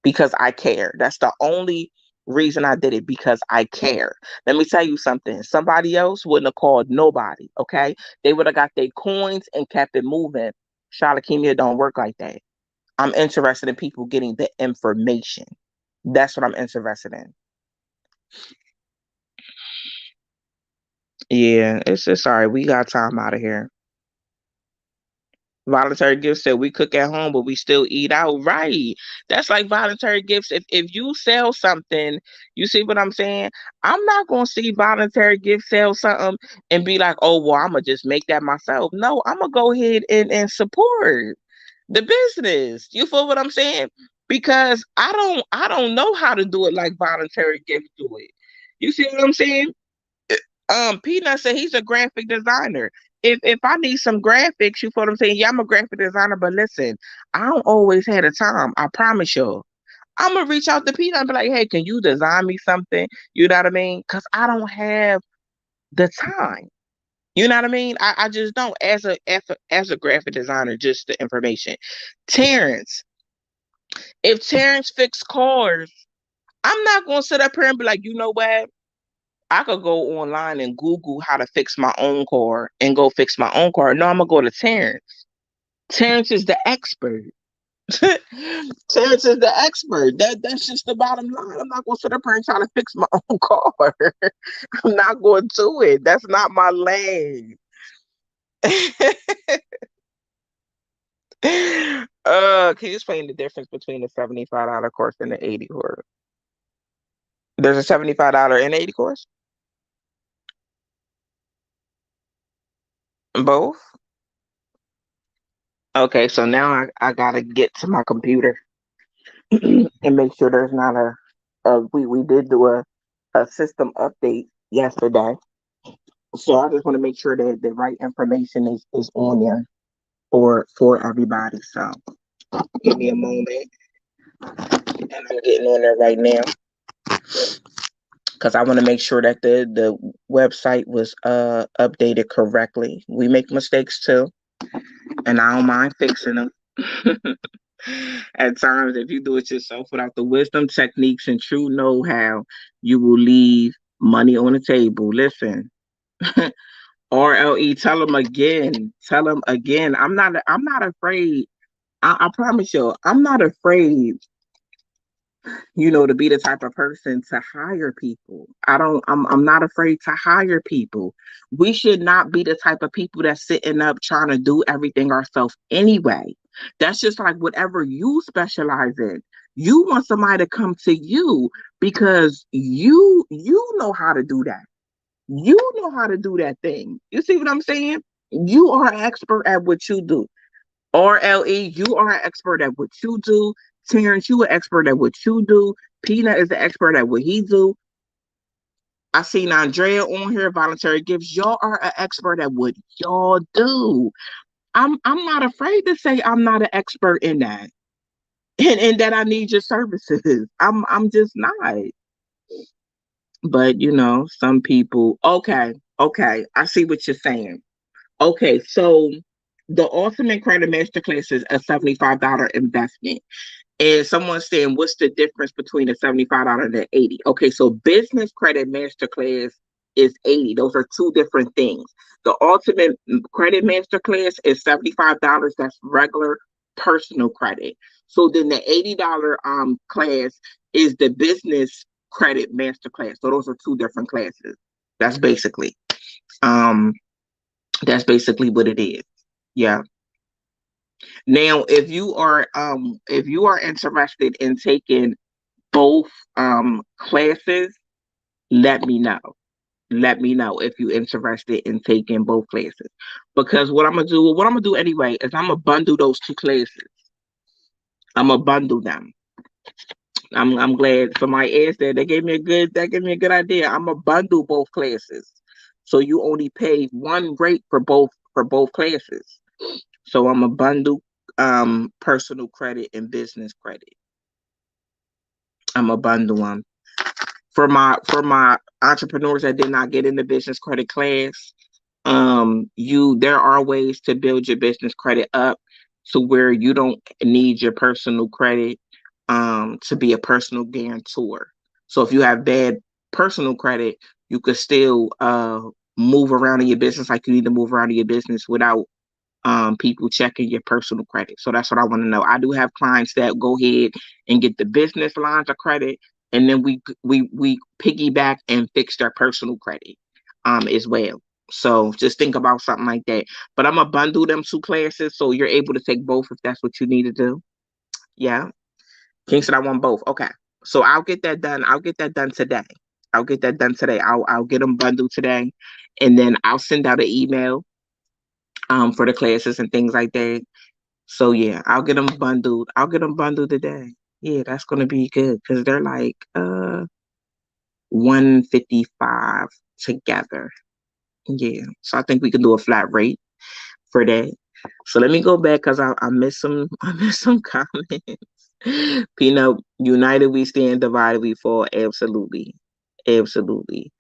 Because I care. That's the only reason I did it, because I care. Let me tell you something. Somebody else wouldn't have called nobody, okay? They would have got their coins and kept it moving. Shalakimia don't work like that. I'm interested in people getting the information. That's what I'm interested in. Yeah, it's just all right. We got time out of here. Voluntary gifts said we cook at home, but we still eat out. Right. That's like voluntary gifts. If you sell something, you see what I'm saying? I'm not gonna see voluntary gift sell something and be like, oh well, I'm gonna just make that myself. No, I'm gonna go ahead and support the business. You feel what I'm saying? Because I don't know how to do it like voluntary gifts do it. You see what I'm saying? Peanut said he's a graphic designer. If I need some graphics, you feel what I'm saying? Yeah, I'm a graphic designer, but listen, I don't always have the time. I promise you. I'm gonna reach out to Peanut and be like, hey, can you design me something? You know what I mean? Because I don't have the time. You know what I mean? I just don't, as a graphic designer, just the information. Terrence, if Terrence fixed cars, I'm not gonna sit up here and be like, you know what? I could go online and Google how to fix my own car and go fix my own car. No, I'm gonna go to Terrence. Terrence is the expert. Terrence is the expert. That's just the bottom line. I'm not gonna sit up here and try to fix my own car. I'm not going to do it. That's not my lane. Can you explain the difference between the $75 course and the 80 course? There's a $75 and 80 course? Both? Okay, so now I gotta get to my computer and make sure there's not we did do a system update yesterday. So I just want to make sure that the right information is on there for everybody. So give me a moment, and I'm getting on there right now because I want to make sure that the website was updated correctly. We make mistakes too, and I don't mind fixing them. At times, if you do it yourself without the wisdom, techniques, and true know-how, you will leave money on the table. Listen, RLE, tell them again. Tell them again. I'm not afraid. I promise you, I'm not afraid, to be the type of person to hire people. I'm not afraid to hire people. We should not be the type of people that's sitting up trying to do everything ourselves anyway. That's just like whatever you specialize in. You want somebody to come to you because you know how to do that. You know how to do that thing. You see what I'm saying? You are an expert at what you do. RLE, you are an expert at what you do. Terrence, you an expert at what you do. Peanut is an expert at what he do. I seen Andrea on here, voluntary gifts. Y'all are an expert at what y'all do. I'm not afraid to say I'm not an expert in that. And that I need your services. I'm just not. But some people, okay, I see what you're saying. Okay, so the Ultimate Credit Masterclass is a $75 investment. And someone's saying, what's the difference between the $75 and the 80? Okay, so Business Credit Masterclass is 80. Those are two different things. The Ultimate Credit Masterclass is $75. That's regular personal credit. So then the $80 class is the Business Credit Masterclass. So those are two different classes. That's basically um that's basically what it is. Yeah. Now, if you are interested in taking both classes, let me know. Let me know if you're interested in taking both classes. Because what I'm gonna do anyway is I'm gonna bundle those two classes. I'm gonna bundle them. I'm glad somebody asked that. That gave me a good idea. I'm gonna bundle both classes. So you only pay one rate for both classes. So I'm a bundle personal credit and business credit. I'm a bundle them for my entrepreneurs that did not get in the business credit class. There are ways to build your business credit up to where you don't need your personal credit to be a personal guarantor. So if you have bad personal credit, you could still move around in your business like you need to move around in your business without people checking your personal credit. So that's what I want to know. I do have clients that go ahead and get the business lines of credit, and then we piggyback and fix their personal credit as well. So just think about something like that. But I'm gonna bundle them two classes so you're able to take both if that's what you need to do. Yeah. King said I want both. Okay. So I'll get that done. I'll get that done today. I'll get that done today. I'll get them bundled today, and then I'll send out an email for the classes and things like that. So yeah, I'll get them bundled. I'll get them bundled today. Yeah, that's gonna be good because they're like 155 together. Yeah, so I think we can do a flat rate for that. So let me go back because I missed some I missed some comments. Peanut, united we stand, divided we fall. Absolutely, absolutely.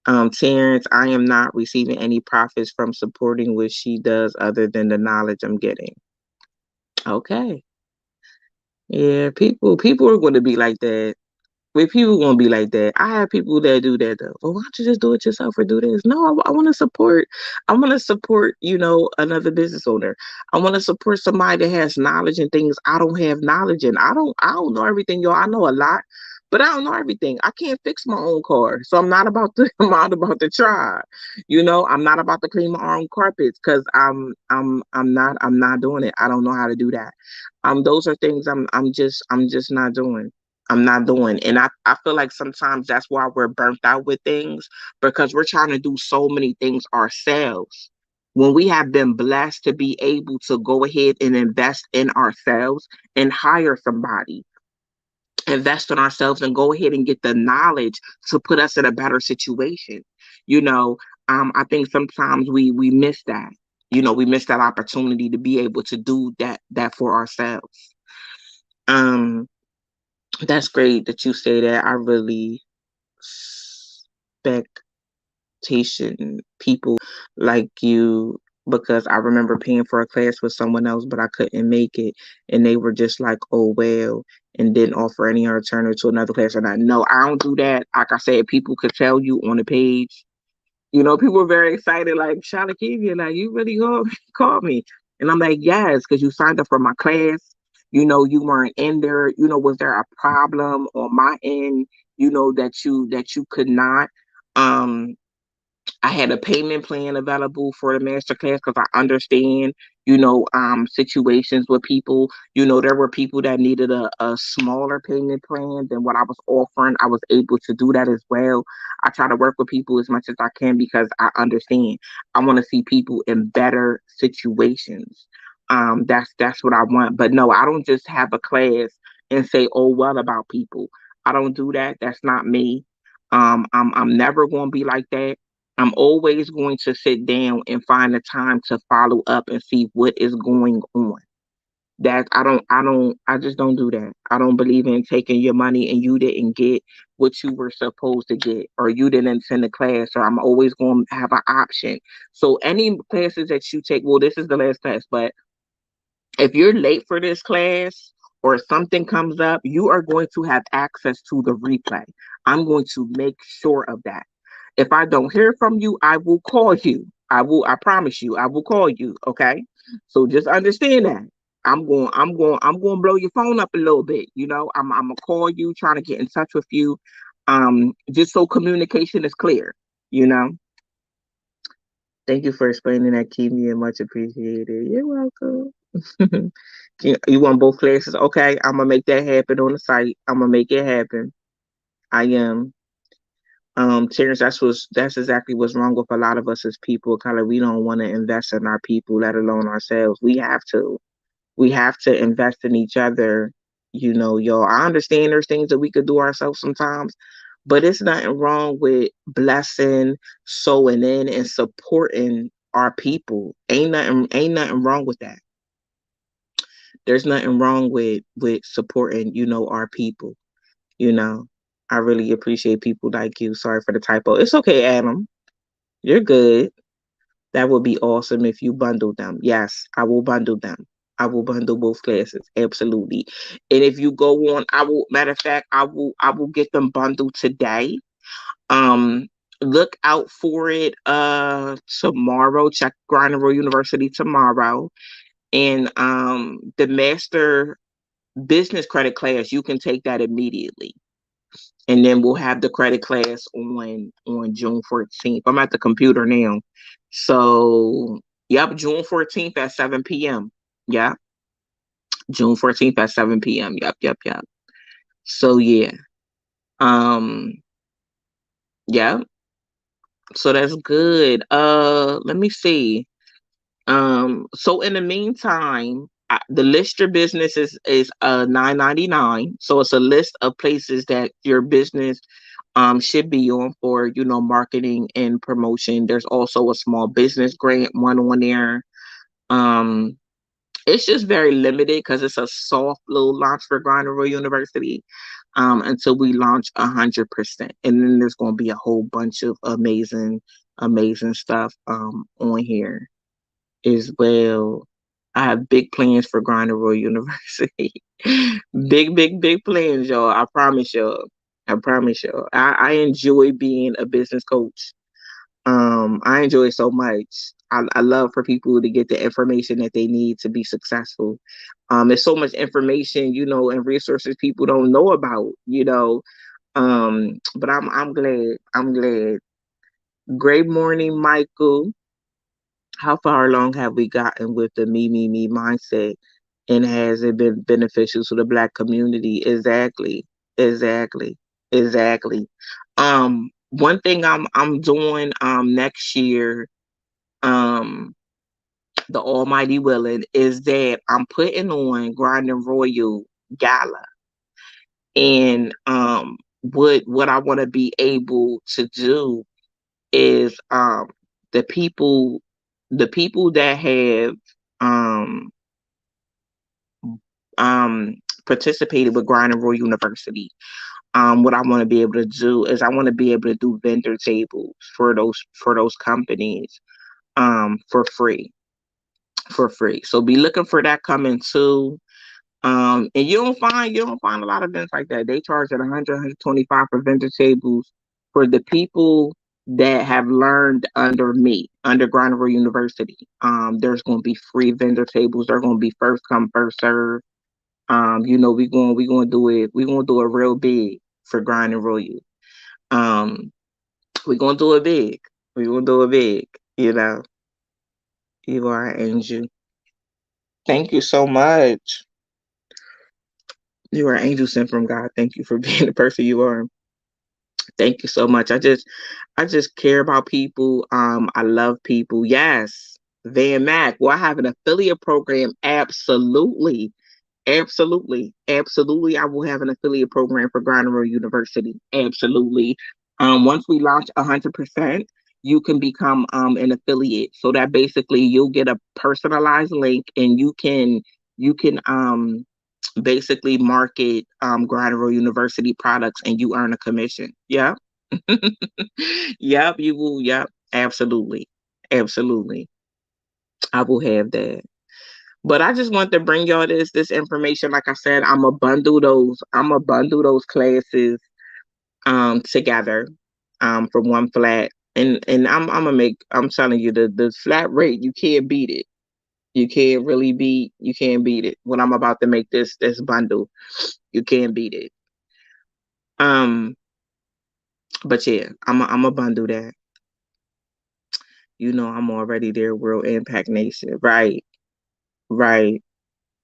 Terrence, I am not receiving any profits from supporting what she does other than the knowledge I'm getting. Okay. Yeah, people are going to be like that. With people gonna be like that. I have people that do that though. Well, why don't you just do it yourself or do this? No, I want to support. I want to support, another business owner. I want to support somebody that has knowledge and things I don't have knowledge in. I don't know everything, y'all. I know a lot, but I don't know everything. I can't fix my own car, so I'm not about to. I'm not about to try. I'm not about to clean my own carpets because I'm not doing it. I don't know how to do that. Those are things I'm just not doing. I'm not doing. And I feel like sometimes that's why we're burnt out with things because we're trying to do so many things ourselves. When we have been blessed to be able to go ahead and invest in ourselves and hire somebody, invest in ourselves and go ahead and get the knowledge to put us in a better situation. You know, I think sometimes we miss that. We miss that opportunity to be able to do that for ourselves. Um, that's great that you say that. I really expectation people like you because I remember paying for a class with someone else, but I couldn't make it, and they were just like, "Oh well," and didn't offer any alternative to another class or not. No, I don't do that. Like I said, people could tell you on the page. People were very excited, like Shalakiva, like you really called me, and I'm like, yes, because you signed up for my class. You weren't in there. Was there a problem on my end? That you could not. Um, I had a payment plan available for the masterclass because I understand, situations with people. There were people that needed a smaller payment plan than what I was offering. I was able to do that as well. I try to work with people as much as I can because I understand. I want to see people in better situations. That's what I want. But no, I don't just have a class and say, oh well about people. I don't do that. That's not me. I'm never going to be like that. I'm always going to sit down and find the time to follow up and see what is going on. That I just don't do that. I don't believe in taking your money and you didn't get what you were supposed to get, or you didn't attend the class, or I'm always going to have an option. So any classes that you take, well, this is the last class, but if you're late for this class or something comes up, you are going to have access to the replay. I'm going to make sure of that. If I don't hear from you, I will call you. I promise you, I will call you. Okay. So just understand that. I'm going to blow your phone up a little bit. I'm gonna call you, trying to get in touch with you. Just so communication is clear, you know. Thank you for explaining that, Kimia. Much appreciated. You're welcome. You want both classes? Okay, I'm gonna make that happen on the site. I'm gonna make it happen. I am. Terrence, that's exactly what's wrong with a lot of us as people. Kind of, we don't want to invest in our people, let alone ourselves. We have to. We have to invest in each other. Y'all. I understand there's things that we could do ourselves sometimes, but it's nothing wrong with blessing, sowing in, and supporting our people. Ain't nothing wrong with that. There's nothing wrong with supporting, our people. You know, I really appreciate people like you. Sorry for the typo. It's okay, Adam. You're good. That would be awesome if you bundle them. Yes, I will bundle them. I will bundle both classes. Absolutely. And if you go on, I will, matter of fact, I will get them bundled today. Um, look out for it tomorrow. Check Grinder University tomorrow. And the master business credit class, you can take that immediately. And then we'll have the credit class on June 14th. I'm at the computer now. So, yep, June 14th at 7 p.m. Yeah, June 14th at 7 p.m. Yep, yep, yep. So, yeah. Um, yeah. So that's good. Let me see. So in the meantime, the list your business is $9.99. So it's a list of places that your business should be on for marketing and promotion. There's also a small business grant one on there. Um, it's just very limited because it's a soft little launch for Grinder University. until we launch 100%. And then there's going to be a whole bunch of amazing stuff on here as well. I have big plans for GRU University. Big plans, y'all. I promise y'all. I promise y'all. I enjoy being a business coach. I enjoy it so much. I love for people to get the information that they need to be successful. There's so much information, and resources people don't know about. But I'm glad. I'm glad. Great morning, Michael. How far along have we gotten with the me mindset? And has it been beneficial to the Black community? Exactly. Exactly. Exactly. One thing I'm doing next year, um, the Almighty willing, is that I'm putting on Grinding Royal Gala. And what I want to be able to do is the people the people that have um um participated with Grind and Roll University. What I want to be able to do is I want to be able to do vendor tables for those companies for free. For free. So be looking for that coming too. And you don't find a lot of events like that. They charge at 100, 125 for vendor tables for the people that have learned under me, under Granville University. There's going to be free vendor tables. They're going to be first come, first serve. We're going to do it real big for Grind and Roll You. We're going to do it big. We're going to do it big. You are an angel. Thank you so much. You are an angel sent from God. Thank you for being the person you are. Thank you so much. I just care about people. I love people. Yes. Van Mac. Will I have an affiliate program? Absolutely. Absolutely. Absolutely. I will have an affiliate program for Granville University. Absolutely. Once we launch 100%, you can become an affiliate. So that basically you'll get a personalized link and you can basically market Granville University products and you earn a commission. Yeah. Yep, you will. Yep, absolutely. Absolutely. I will have that. But I just want to bring y'all this information. Like I said, I'm a bundle those classes together for one flat. And I'm telling you the flat rate, you can't beat it. You can't beat it. When I'm about to make this bundle, you can't beat it. Um but yeah, I'm a bundle that. I'm already there, World Impact Nation. Right, right.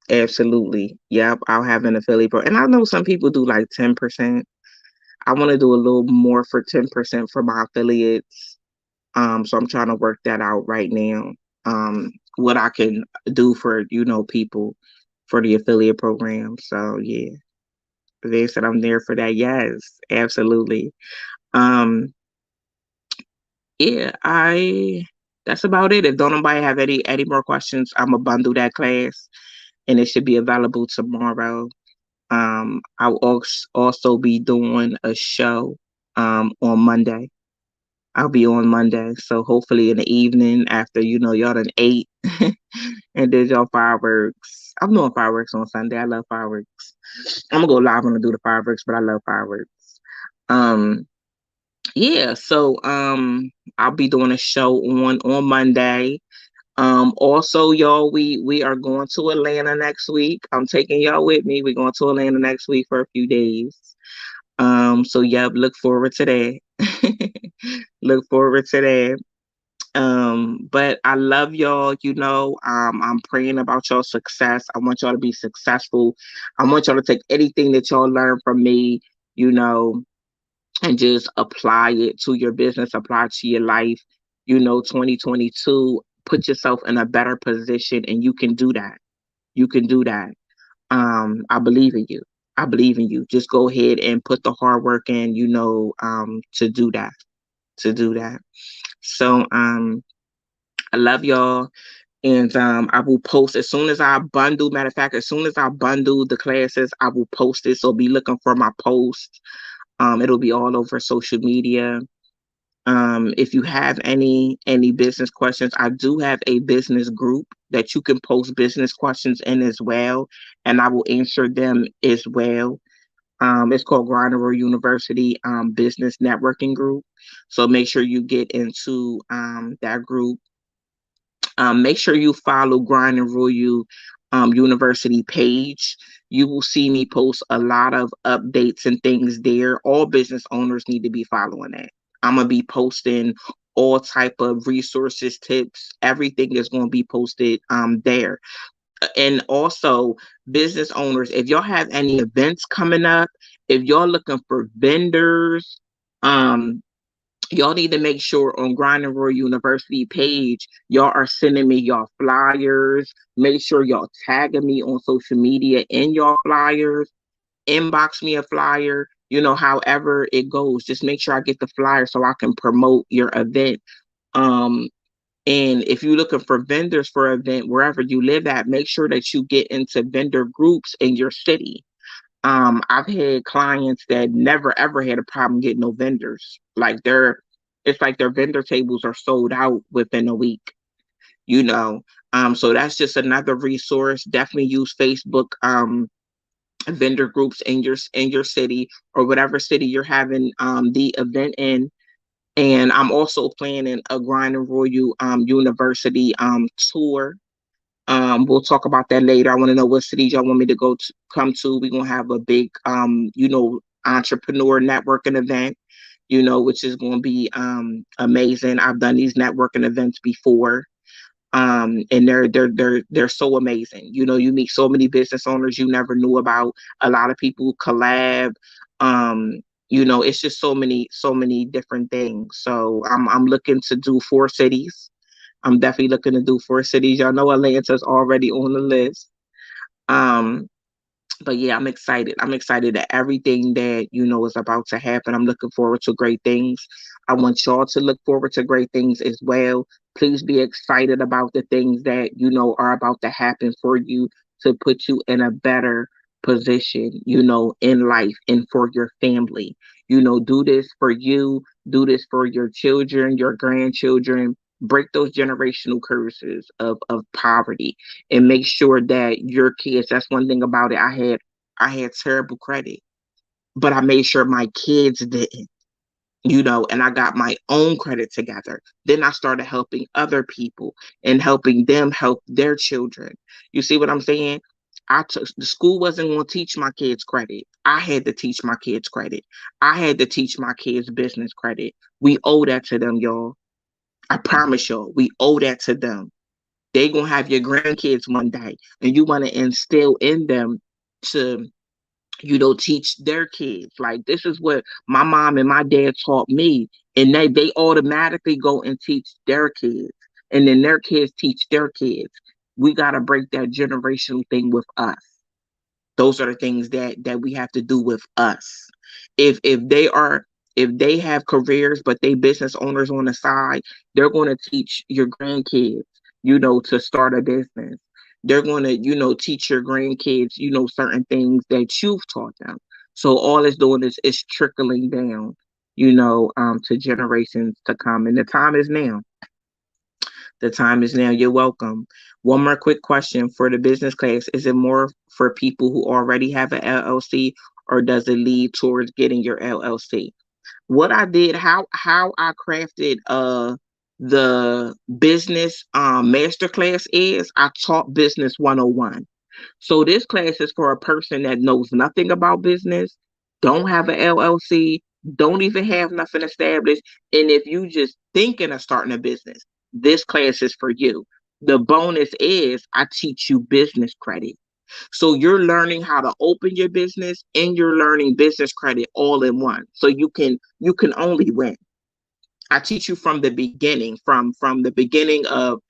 Absolutely. Yep. I'll have an affiliate pro. And I know some people do like 10%. I want to do a little more for 10% for my affiliates. So I'm trying to work that out right now. What I can do for, people for the affiliate program. So yeah. They said I'm there for that. Yes, absolutely. Um, yeah, that's about it. If don't nobody have any more questions, I'm gonna bundle that class and it should be available tomorrow. I'll also be doing a show on Monday. I'll be on Monday. So hopefully in the evening after, y'all done ate and did y'all fireworks. I'm doing fireworks on Sunday. I love fireworks. I'm gonna go live when I do the fireworks, but I love fireworks. Um, yeah, so I'll be doing a show on Monday. Also, y'all, we are going to Atlanta next week. I'm taking y'all with me. We're going to Atlanta next week for a few days. So yeah, look forward to that. Look forward to that. But I love y'all, I'm praying about your success. I want y'all to be successful. I want y'all to take anything that y'all learn from me, you know, and just apply it to your business, apply it to your life. 2022, put yourself in a better position and you can do that. You can do that. I believe in you. I believe in you. Just go ahead and put the hard work in, to do that. To do that. So I love y'all. And I will post as soon as I bundle. Matter of fact, as soon as I bundle the classes, I will post it. So be looking for my post. It'll be all over social media. If you have any business questions, I do have a business group that you can post business questions in as well, and I will answer them as well. It's called GRU University Business Networking Group. So make sure you get into that group. Make sure you follow Grind and Rule You University page. You will see me post a lot of updates and things there. All business owners need to be following that. I'm gonna be posting all type of resources, tips, everything is going to be posted there. And also, business owners, if y'all have any events coming up, if y'all looking for vendors, um, y'all need to make sure on Grind and Roar University page, y'all are sending me y'all flyers. Make sure y'all tagging me on social media in y'all flyers. Inbox me a flyer. However it goes, just make sure I get the flyer so I can promote your event. Um, and if you're looking for vendors for an event, wherever you live at, make sure that you get into vendor groups in your city. I've had clients that never ever had a problem getting no vendors. It's like their vendor tables are sold out within a week, you know. So that's just another resource. Definitely use Facebook vendor groups in your city or whatever city you're having the event in. And I'm also planning a Grind and Royal University tour. We'll talk about that later. I want to know what cities y'all want me to come to. We're gonna have a big entrepreneur networking event, which is gonna be amazing. I've done these networking events before. And they're so amazing. You meet so many business owners you never knew about. A lot of people collab. Um, it's just so many different things. So I'm looking to do 4 cities. I'm definitely looking to do 4 cities. Y'all know Atlanta's already on the list. Um, but yeah, I'm excited. I'm excited that everything that is about to happen. I'm looking forward to great things. I want y'all to look forward to great things as well. Please be excited about the things that are about to happen for you to put you in a better position, in life and for your family. Do this for you, do this for your children, your grandchildren. Break those generational curses of poverty and make sure that your kids, that's one thing about it. I had terrible credit, but I made sure my kids didn't, and I got my own credit together. Then I started helping other people and helping them help their children. You see what I'm saying? The school wasn't going to teach my kids credit. I had to teach my kids credit. I had to teach my kids business credit. We owe that to them, y'all. I promise y'all, we owe that to them. They gonna have your grandkids one day, and you want to instill in them to teach their kids. Like, this is what my mom and my dad taught me, and they automatically go and teach their kids, and then their kids teach their kids. We got to break that generational thing with us. Those are the things that we have to do with us. If they have careers but they business owners on the side, they're going to teach your grandkids, to start a business. They're going to, teach your grandkids, certain things that you've taught them. So all it's doing is trickling down, to generations to come. And the time is now. The time is now. You're welcome. One more quick question for the business class. Is it more for people who already have an LLC, or does it lead towards getting your LLC? What I did, how I crafted the business masterclass is I taught business 101. So this class is for a person that knows nothing about business, don't have an LLC, don't even have nothing established. And if you just thinking of starting a business, this class is for you. The bonus is I teach you business credit. So you're learning how to open your business and you're learning business credit all in one. So you can only win. I teach you from the beginning, from the beginning of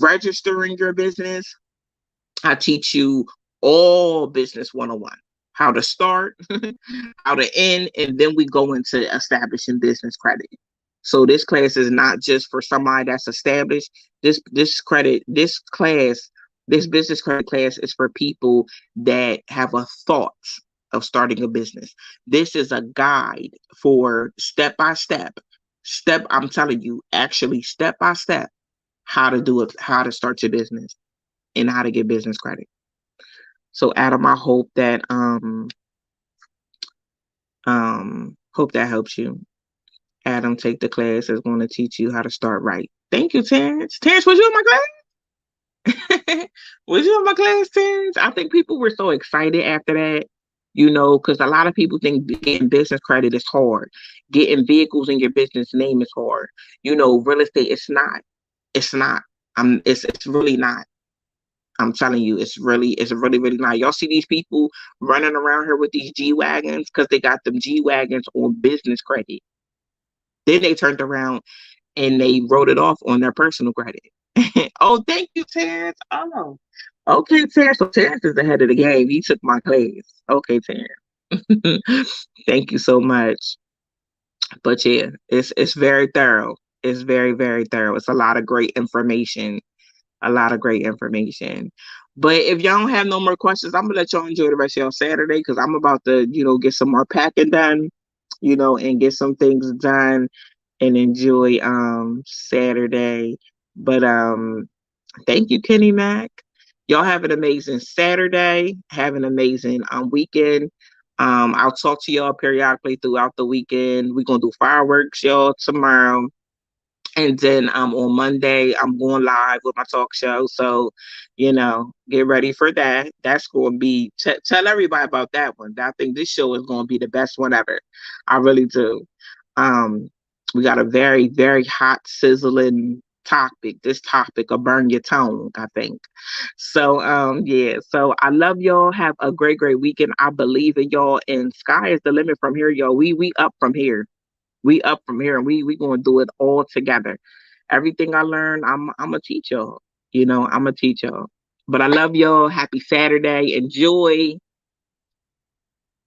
registering your business. I teach you all business 101, how to start, how to end, and then we go into establishing business credit. So this class is not just for somebody that's established. This business credit class is for people that have a thought of starting a business. This is a guide for step by step. I'm telling you, actually step by step, how to do it, how to start your business and how to get business credit. So Adam, I hope that helps you. Adam, take the class that's going to teach you how to start right. Thank you, Terrence. Terrence, was you in my class? Was you in my class, Terrence? I think people were so excited after that, because a lot of people think getting business credit is hard. Getting vehicles in your business name is hard. Real estate, it's not. It's not. It's really not. I'm telling you, it's really, really not. Y'all see these people running around here with these G wagons because they got them G wagons on business credit. Then they turned around and they wrote it off on their personal credit. Oh, thank you, Terrence. Oh, okay, Terrence. So Terrence is ahead of the game. He took my class. Okay, Terrence. Thank you so much. But yeah, it's very thorough. It's very, very thorough. It's a lot of great information. A lot of great information. But if y'all don't have no more questions, I'm gonna let y'all enjoy the rest of y'all Saturday because I'm about to, get some more packing done, and get some things done and enjoy Saturday. But thank you, Kenny Mac. Y'all have an amazing Saturday. Have an amazing weekend. I'll talk to y'all periodically throughout the weekend. We're gonna do fireworks, y'all, tomorrow. And then on Monday, I'm going live with my talk show. So, get ready for that. That's going to be, tell everybody about that one. I think this show is going to be the best one ever. I really do. Um, we got a very, very hot, sizzling topic. This topic will burn your tongue, I think. So, yeah. So I love y'all. Have a great, great weekend. I believe in y'all. And sky is the limit from here, y'all. We up from here. We up from here and we gonna do it all together. Everything I learned, I'm a teach y'all. I'm a teach y'all. But I love y'all. Happy Saturday. Enjoy.